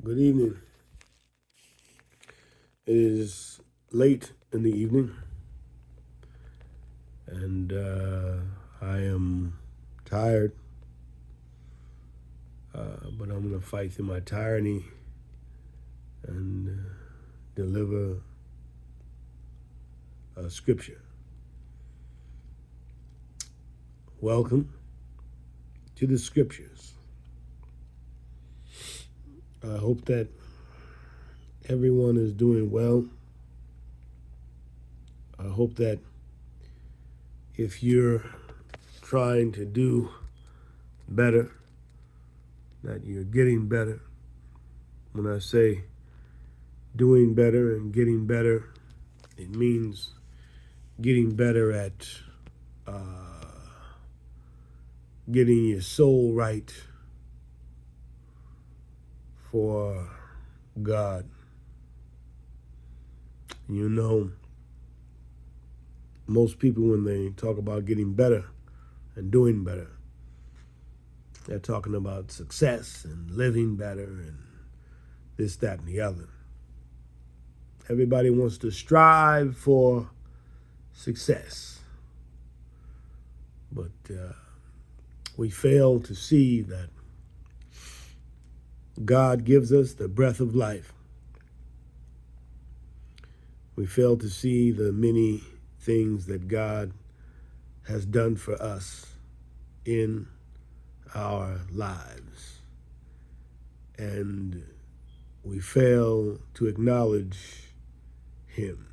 Good evening. It is late in the evening, and I am tired, but I'm going to fight through my tyranny and deliver a scripture. Welcome to the Scriptures. I hope that everyone is doing well. I hope that if you're trying to do better, that you're getting better. When I say doing better and getting better, it means getting better at getting your soul right for God. You know, most people, when they talk about getting better and doing better, they're talking about success and living better and this, that, and the other. Everybody wants to strive for success, but we fail to see that God gives us the breath of life. We fail to see the many things that God has done for us in our lives. And we fail to acknowledge Him.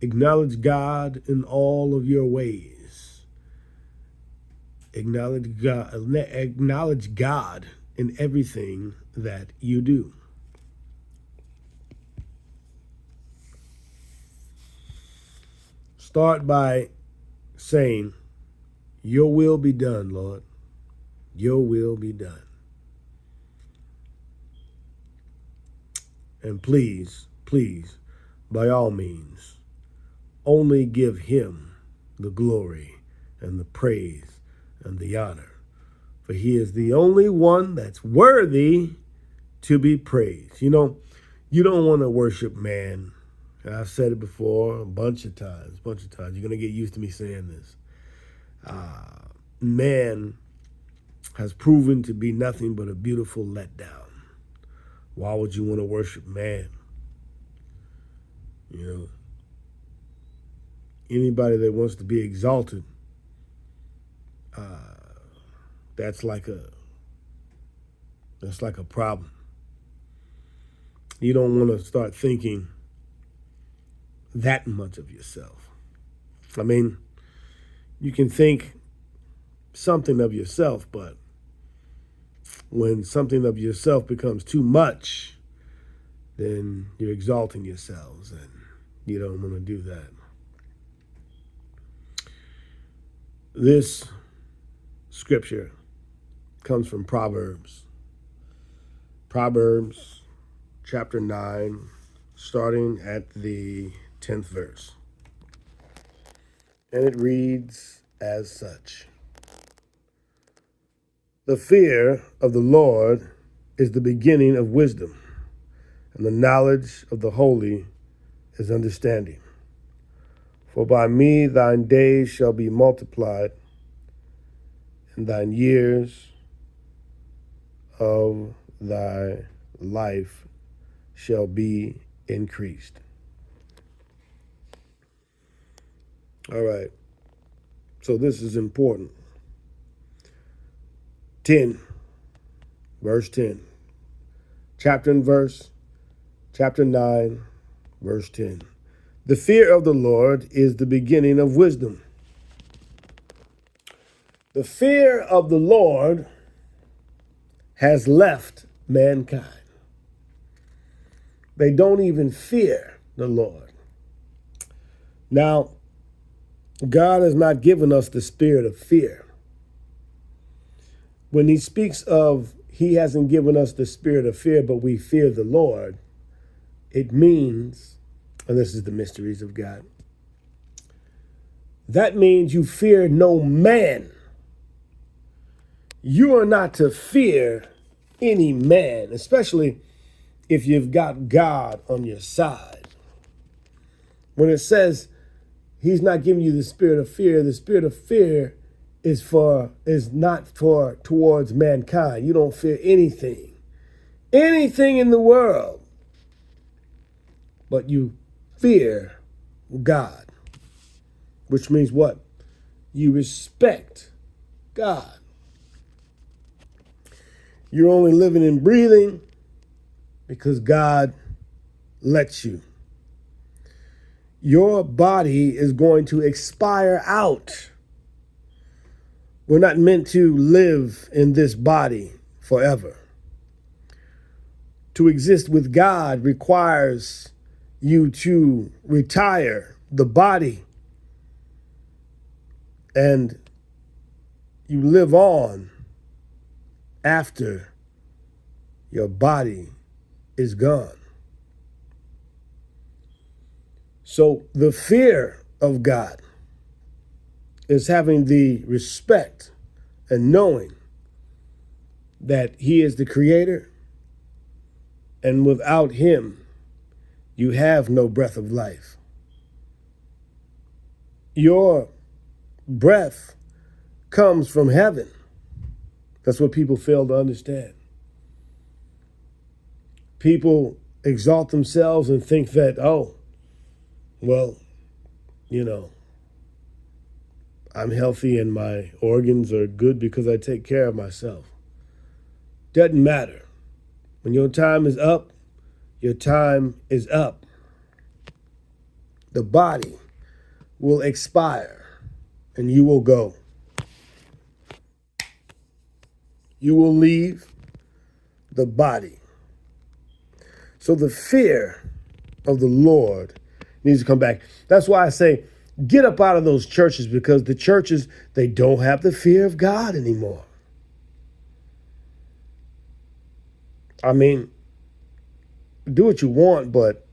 Acknowledge God in all of your ways. Acknowledge God in everything that you do. Start by saying, "Your will be done, Lord. Your will be done." And please, by all means, only give Him the glory and the praise and the honor. For He is the only one that's worthy to be praised. You know, you don't want to worship man. I've said it before a bunch of times. You're going to get used to me saying this. Man has proven to be nothing but a beautiful letdown. Why would you want to worship man? You know, anybody that wants to be exalted, that's like a problem. You don't want to start thinking that much of yourself. I mean, you can think something of yourself, but when something of yourself becomes too much, then you're exalting yourselves, and you don't want to do that. This scripture comes from Proverbs. Proverbs chapter 9, starting at the 10th verse. And it reads as such: "The fear of the Lord is the beginning of wisdom, and the knowledge of the holy is understanding. For by me thine days shall be multiplied, and thine years of thy life shall be increased." All right, so this is important. 10, verse 10. Chapter 9, verse 10. "The fear of the Lord is the beginning of wisdom." The fear of the Lord has left mankind. They don't even fear the Lord. Now, God has not given us the spirit of fear. When He speaks of He hasn't given us the spirit of fear, but we fear the Lord, it means, and this is the mysteries of God, that means you fear no man. You are not to fear any man, especially if you've got God on your side. When it says he's not giving you the spirit of fear is not for towards mankind. You don't fear anything in the world, but you fear God, which means what? You respect God. You're only living and breathing because God lets you. Your body is going to expire out. We're not meant to live in this body forever. To exist with God requires you to retire the body and you live on after your body is gone. So the fear of God is having the respect and knowing that he is the creator, and without him, you have no breath of life. Your breath comes from heaven. That's what people fail to understand. People exalt themselves and think that, I'm healthy and my organs are good because I take care of myself. Doesn't matter. When your time is up, your time is up. The body will expire and you will go. You will leave the body. So the fear of the Lord needs to come back. That's why I say, get up out of those churches, because the churches, they don't have the fear of God anymore. I mean, do what you want, but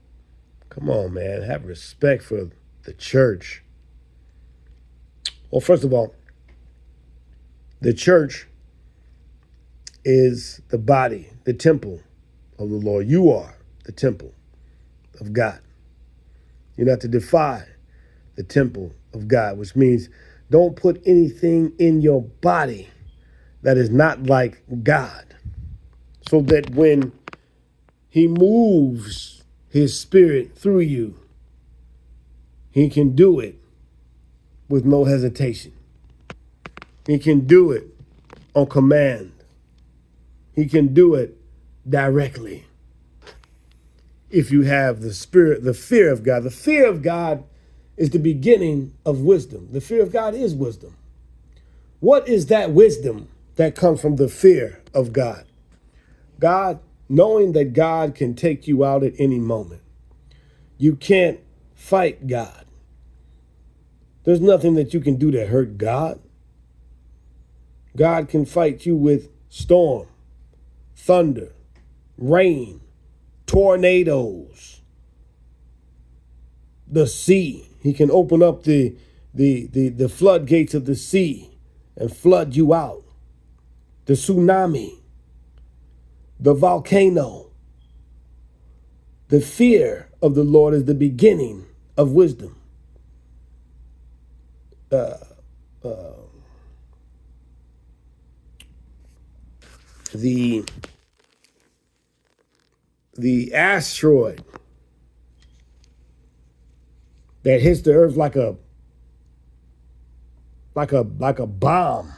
come on, man, have respect for the church. Well, first of all, the church is the body, the temple of the Lord. You are the temple of God. You're not to defy the temple of God, which means don't put anything in your body that is not like God, so that when he moves his spirit through you, he can do it with no hesitation. He can do it on command. He can do it directly. If you have the spirit, the fear of God. The fear of God is the beginning of wisdom. The fear of God is wisdom. What is that wisdom that comes from the fear of God? God, knowing that God can take you out at any moment. You can't fight God. There's nothing that you can do to hurt God. God can fight you with storm, thunder, rain, tornadoes, the sea. He can open up the floodgates of the sea and flood you out. The tsunami, the volcano. The fear of the Lord is the beginning of wisdom. The asteroid that hits the earth like a bomb.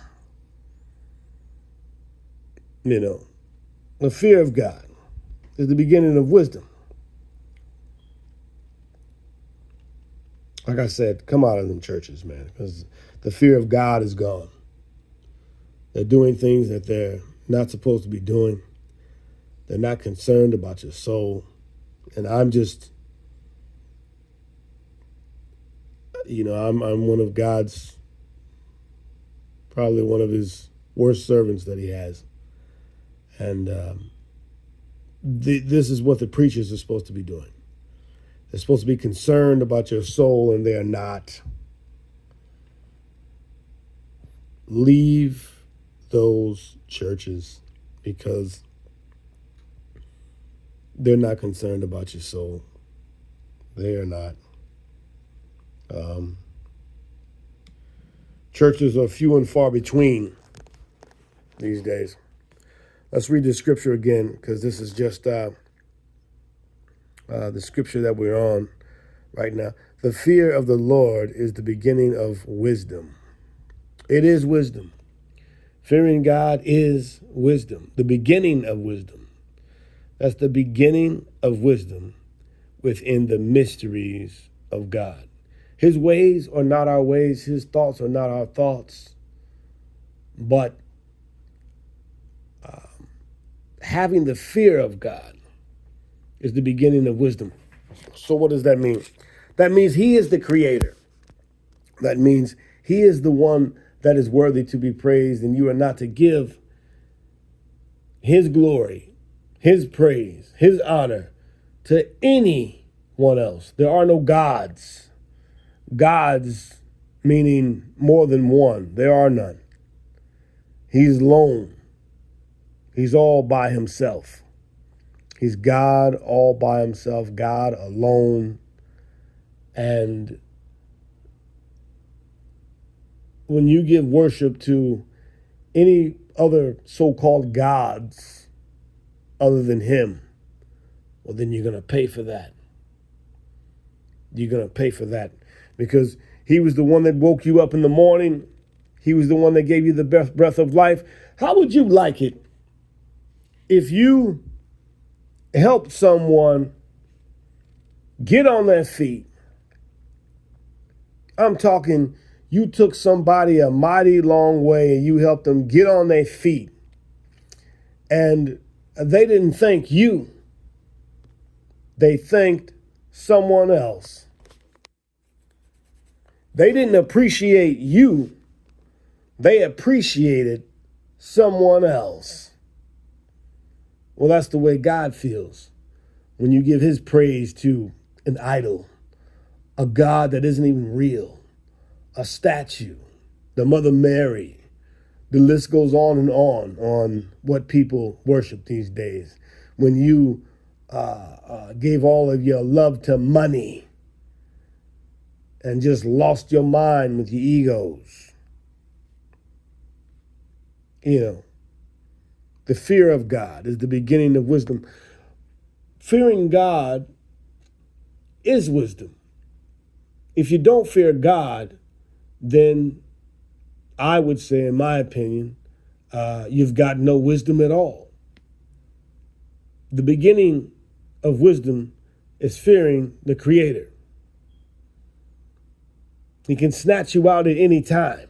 The fear of God is the beginning of wisdom. Like I said, come out of them churches, man, because the fear of God is gone. They're doing things that they're not supposed to be doing. They're not concerned about your soul. And I'm just, I'm one of God's, probably one of his worst servants that he has. And this is what the preachers are supposed to be doing. They're supposed to be concerned about your soul, and they are not. Leave those churches, because they're not concerned about your soul. They are not. Um, Churches are few and far between these days. Let's read the scripture again, because this is just the scripture that we're on right now. The fear of the Lord is the beginning of wisdom. It is wisdom. Fearing God is wisdom, the beginning of wisdom. That's the beginning of wisdom within the mysteries of God. His ways are not our ways. His thoughts are not our thoughts. But having the fear of God is the beginning of wisdom. So what does that mean? That means he is the creator. That means he is the one that is worthy to be praised, and you are not to give his glory, his praise, his honor to anyone else. There are no gods. Gods meaning more than one. There are none. He's lone. He's all by himself. He's God all by himself, God alone. And when you give worship to any other so-called gods other than him, well, then you're going to pay for that. You're going to pay for that, because he was the one that woke you up in the morning. He was the one that gave you the breath of life. How would you like it if you helped someone get on their feet? I'm talking, you took somebody a mighty long way and you helped them get on their feet, and they didn't thank you. They thanked someone else. They didn't appreciate you. They appreciated someone else. Well, that's the way God feels when you give his praise to an idol, a God that isn't even real, a statue, the Mother Mary. The list goes on what people worship these days. When you gave all of your love to money and just lost your mind with your egos. You know, the fear of God is the beginning of wisdom. Fearing God is wisdom. If you don't fear God, then I would say, in my opinion, you've got no wisdom at all. The beginning of wisdom is fearing the Creator. He can snatch you out at any time.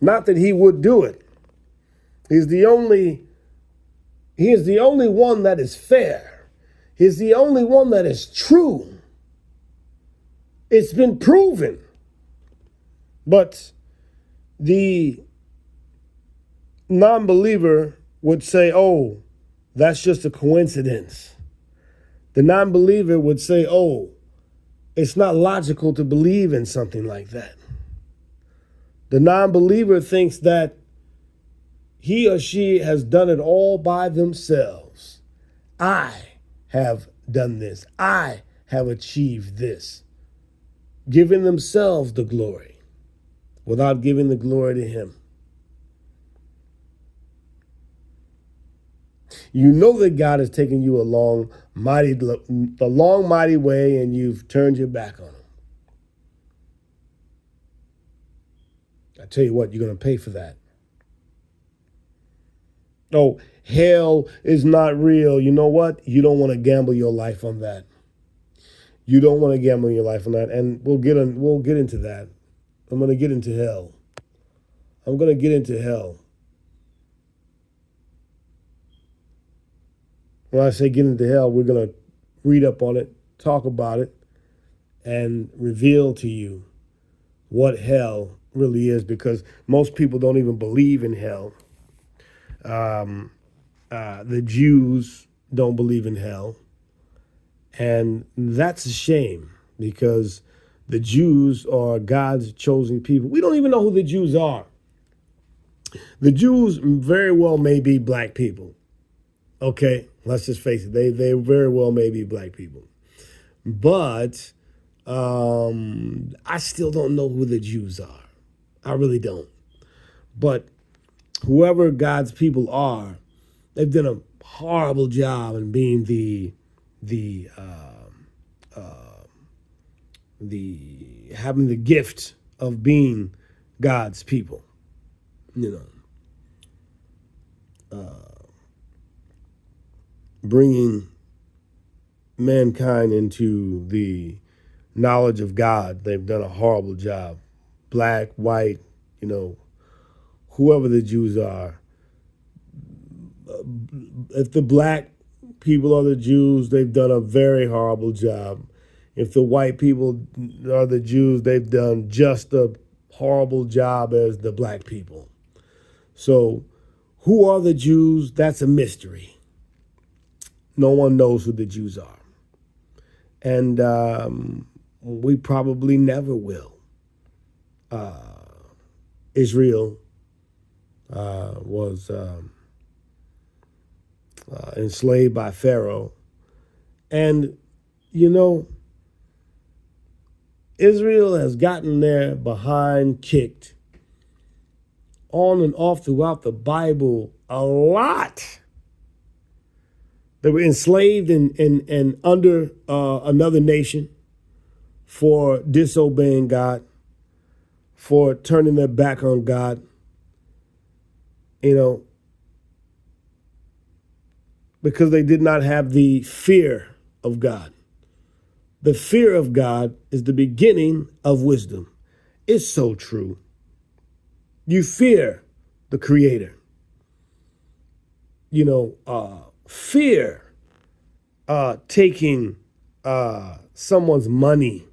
Not that he would do it. He is the only one that is fair. He's the only one that is true. It's been proven. But the non-believer would say, oh, that's just a coincidence. The non-believer would say, oh, it's not logical to believe in something like that. The non-believer thinks that he or she has done it all by themselves. I have done this. I have achieved this. Giving themselves the glory without giving the glory to him. You know that God has taken you a long, mighty way, and you've turned your back on him. I tell you what, you're going to pay for that. Oh, hell is not real. You know what? You don't want to gamble your life on that. You don't want to gamble your life on that. And we'll get into that. I'm going to get into hell. I'm going to get into hell. When I say get into hell, we're going to read up on it, talk about it, and reveal to you what hell really is, because most people don't even believe in hell. The Jews don't believe in hell. And that's a shame, because the Jews are God's chosen people. We don't even know who the Jews are. The Jews very well may be black people. Okay, let's just face it. They very well may be black people. But I still don't know who the Jews are. I really don't. But whoever God's people are, they've done a horrible job in being the having the gift of being God's people. You know, bringing mankind into the knowledge of God. They've done a horrible job. Black, white, whoever the Jews are. If the black people are the Jews, they've done a very horrible job. If the white people are the Jews, they've done just a horrible job as the black people. So, who are the Jews? That's a mystery. No one knows who the Jews are. And we probably never will. Israel was enslaved by Pharaoh. And, Israel has gotten their behind kicked on and off throughout the Bible a lot. They were enslaved and under another nation for disobeying God, for turning their back on God, because they did not have the fear of God. The fear of God is the beginning of wisdom. It's so true. You fear the Creator. Fear taking someone's money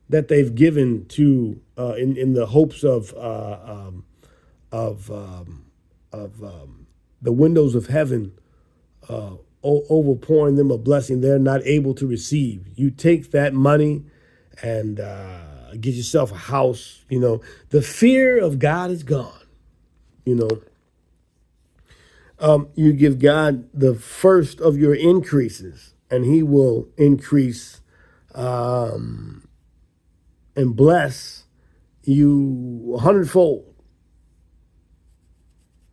that they've given to in the hopes of the windows of heaven overpouring them a blessing they're not able to receive. You take that money and get yourself a house. The fear of God is gone. You give God the first of your increases, and He will increase and bless you 100-fold,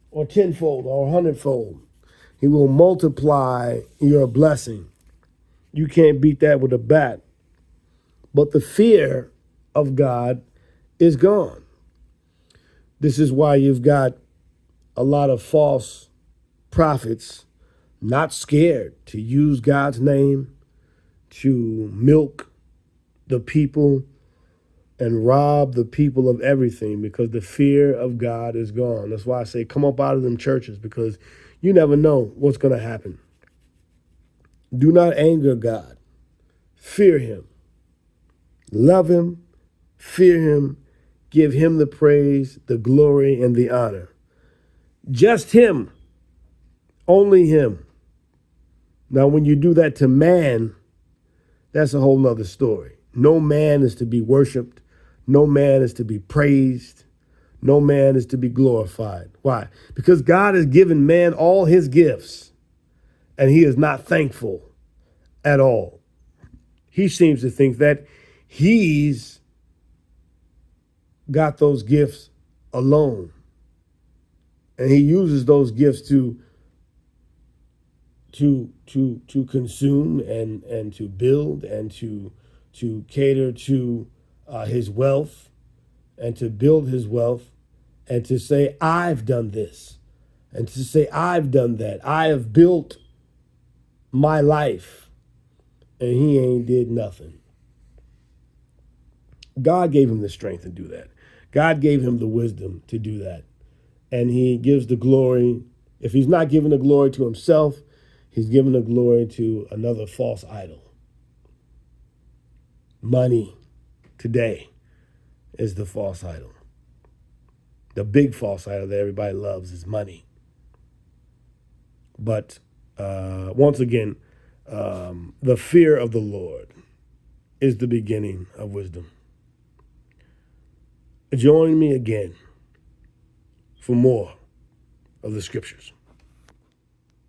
or 10-fold, or 100-fold. He will multiply your blessing. You can't beat that with a bat. But the fear of God is gone. This is why you've got a lot of false prophets not scared to use God's name to milk the people and rob the people of everything, because the fear of God is gone. That's why I say come up out of them churches, because you never know what's going to happen. Do not anger God. Fear Him. Love Him. Fear Him. Give Him the praise, the glory, and the honor. Just Him. Only Him. Now, when you do that to man, that's a whole nother story. No man is to be worshiped. No man is to be praised. No man is to be glorified. Why? Because God has given man all His gifts, and he is not thankful at all. He seems to think that he's got those gifts alone, and he uses those gifts to consume and to build and to cater to his wealth, and to build his wealth, and to say, I've done this, and to say, I've done that. I have built my life, and he ain't did nothing. God gave him the strength to do that. God gave him the wisdom to do that. And he gives the glory. If he's not giving the glory to himself, he's giving the glory to another false idol. Money today is the false idol. The big false idol that everybody loves is money. But once again, the fear of the Lord is the beginning of wisdom. Join me again for more of the Scriptures.